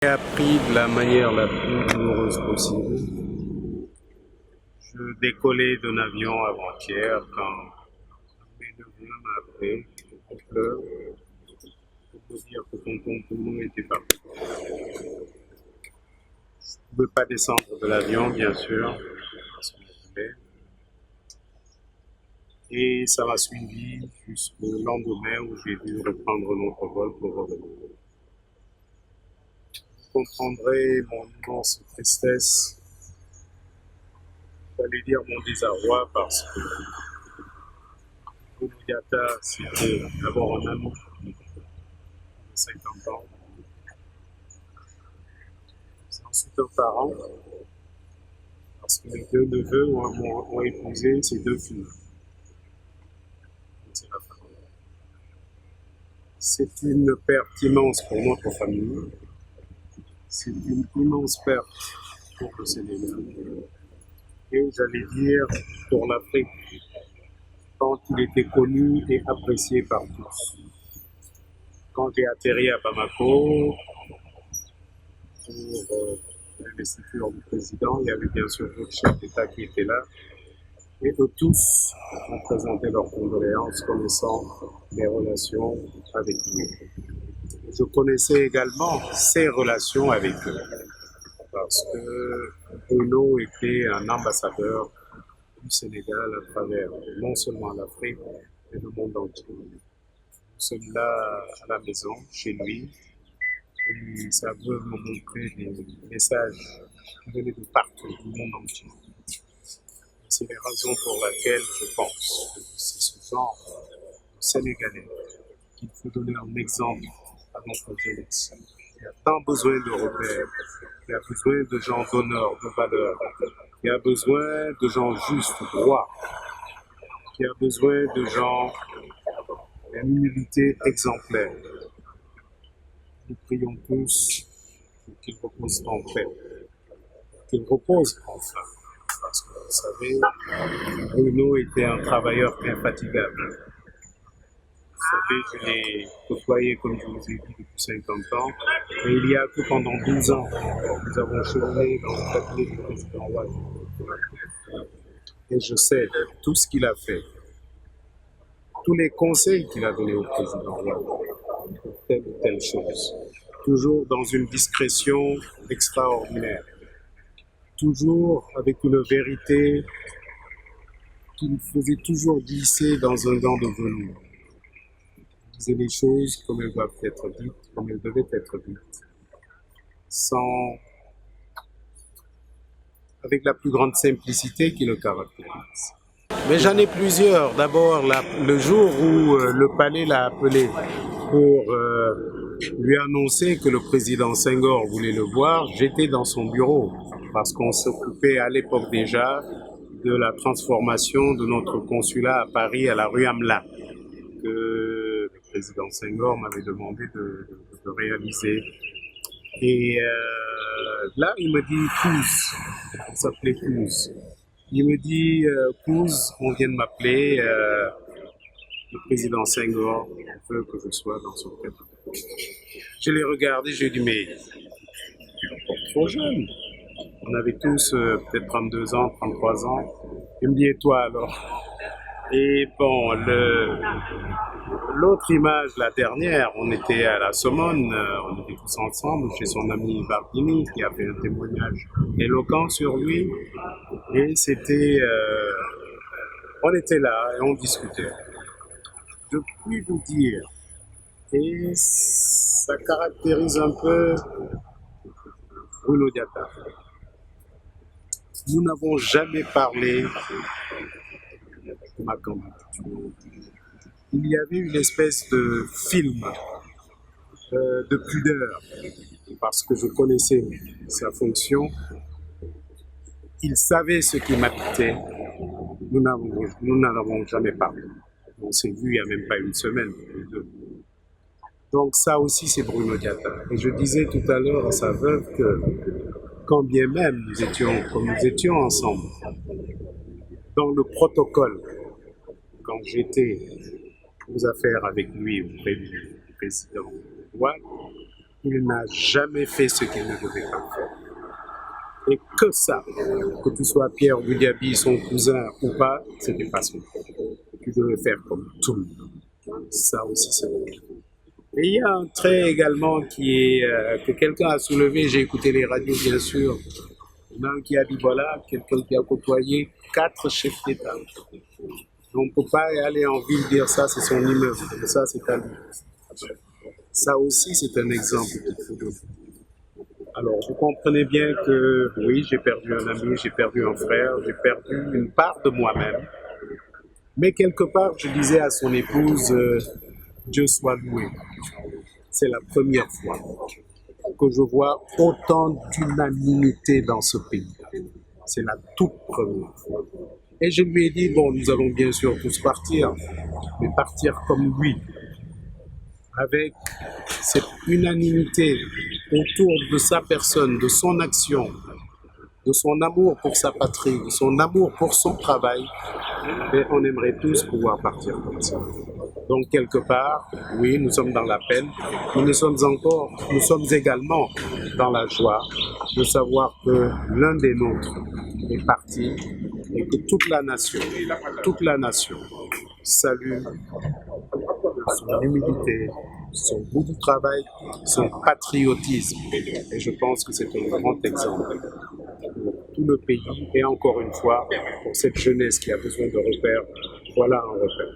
J'ai appris de la manière la plus douloureuse possible. Je décollais d'un avion avant-hier quand mes neveux m'a appelé en pleurs pour me dire que tonton Pounou était parti. Je ne pouvais pas descendre de l'avion, bien sûr, parce que je voulais. Et ça m'a suivi jusqu'au lendemain où j'ai dû reprendre notre vol pour revenir. Vous comprendrez mon immense tristesse, j'allais dire mon désarroi, parce que Pounou Diatta, c'était d'abord un ami de 50 ans. C'est ensuite un parent, parce que mes deux neveux ont épousé ses deux filles. C'est la famille. C'est une perte immense pour notre famille. C'est une immense perte pour le Sénégal. Et j'allais dire pour l'Afrique, quand il était connu et apprécié par tous. Quand j'ai atterri à Bamako pour l'investiture du président, il y avait bien sûr d'autres chefs d'État qui étaient là. Et eux tous ont présenté leurs condoléances connaissant les relations avec lui. Je connaissais également ses relations avec eux, parce que Bruno était un ambassadeur du Sénégal à travers non seulement l'Afrique, mais le monde entier. Nous sommes là à la maison, chez lui, et ça veut me montrer des messages qui venaient de partout, du monde entier. C'est les raisons pour lesquelles je pense que c'est ce genre de Sénégalais qu'il faut donner un exemple à notre jeunesse. Il y a tant besoin de repères, il y a besoin de gens d'honneur, de valeur, il y a besoin de gens justes, droits, il y a besoin de gens d'une humilité exemplaire. Nous prions tous pour qu'ils reposent en paix, qu'ils reposent enfin. Parce que vous savez, Bruno était un travailleur infatigable. Vous savez, je l'ai côtoyé, comme je vous ai dit, depuis 50 ans. Et il y a que pendant 12 ans, nous avons cheminé dans le cabinet du président Ouad. Et je sais tout ce qu'il a fait, tous les conseils qu'il a donnés au président Ouad pour telle ou telle chose. Toujours dans une discrétion extraordinaire. Toujours avec une vérité qu'il faisait toujours glisser dans un gant de velours. Il disait les choses comme elles doivent être dites, comme elles devaient être dites, sans, avec la plus grande simplicité qui le caractérise. Mais j'en ai plusieurs. D'abord, le jour où le palais l'a appelé pour lui annoncer que le président Senghor voulait le voir, j'étais dans son bureau parce qu'on s'occupait à l'époque déjà de la transformation de notre consulat à Paris à la rue Amla, que le président Senghor m'avait demandé de réaliser. Et là, il me dit Kouz, on s'appelait Kouz. Il me dit Kouz, on vient de m'appeler, le président Senghor veut que je sois dans son cabinet. Je l'ai regardé, j'ai dit mais tu es encore trop jeune. On avait tous peut-être 32 ans, 33 ans. Il me dit et toi alors? Et bon, l'autre image, la dernière, on était à la Somone, on était tous ensemble chez son ami Bardini qui a fait un témoignage éloquent sur lui. Et c'était, on était là et on discutait. Je puis vous dire, et ça caractérise un peu Bruno Diatta. Nous n'avons jamais parlé de ma candidature. Il y avait une espèce de film de pudeur, parce que je connaissais sa fonction. Il savait ce qui m'habitait. Nous n'en avons jamais parlé. On s'est vu il n'y a même pas une semaine, les deux. Donc ça aussi, c'est Bruno Diatta. Et je disais tout à l'heure à sa veuve que quand bien même nous étions ensemble, dans le protocole, quand j'étais aux affaires avec lui auprès du président Ouad, Il n'a jamais fait ce qu'il ne devait pas faire. Et que ça, que tu sois Pierre Boudiaby, son cousin ou pas, c'était pas son problème. Tu devais faire comme tout le monde. Ça aussi, c'est bon. Et il y a un trait également que quelqu'un a soulevé, j'ai écouté les radios bien sûr. Il y en a un qui a dit voilà, quelqu'un qui a côtoyé 4 chefs d'État. On ne peut pas aller en ville dire ça, c'est son immeuble, ça c'est à lui. Ça aussi, c'est un exemple qu'il faut donner. Alors, vous comprenez bien que oui, j'ai perdu un ami, j'ai perdu un frère, j'ai perdu une part de moi-même. Mais quelque part, je disais à son épouse, Dieu soit loué. C'est la première fois que je vois autant d'unanimité dans ce pays. C'est la toute première fois. Et je lui ai dit, bon, nous allons bien sûr tous partir, mais partir comme lui, avec cette unanimité autour de sa personne, de son action, de son amour pour sa patrie, de son amour pour son travail, et on aimerait tous pouvoir partir comme ça. Donc quelque part, oui, nous sommes dans la peine, mais nous sommes également dans la joie de savoir que l'un des nôtres est parti et que toute la nation salue son humilité, son goût du travail, son patriotisme. Et je pense que c'est un grand exemple pour tout le pays et encore une fois, pour cette jeunesse qui a besoin de repères, voilà un repère.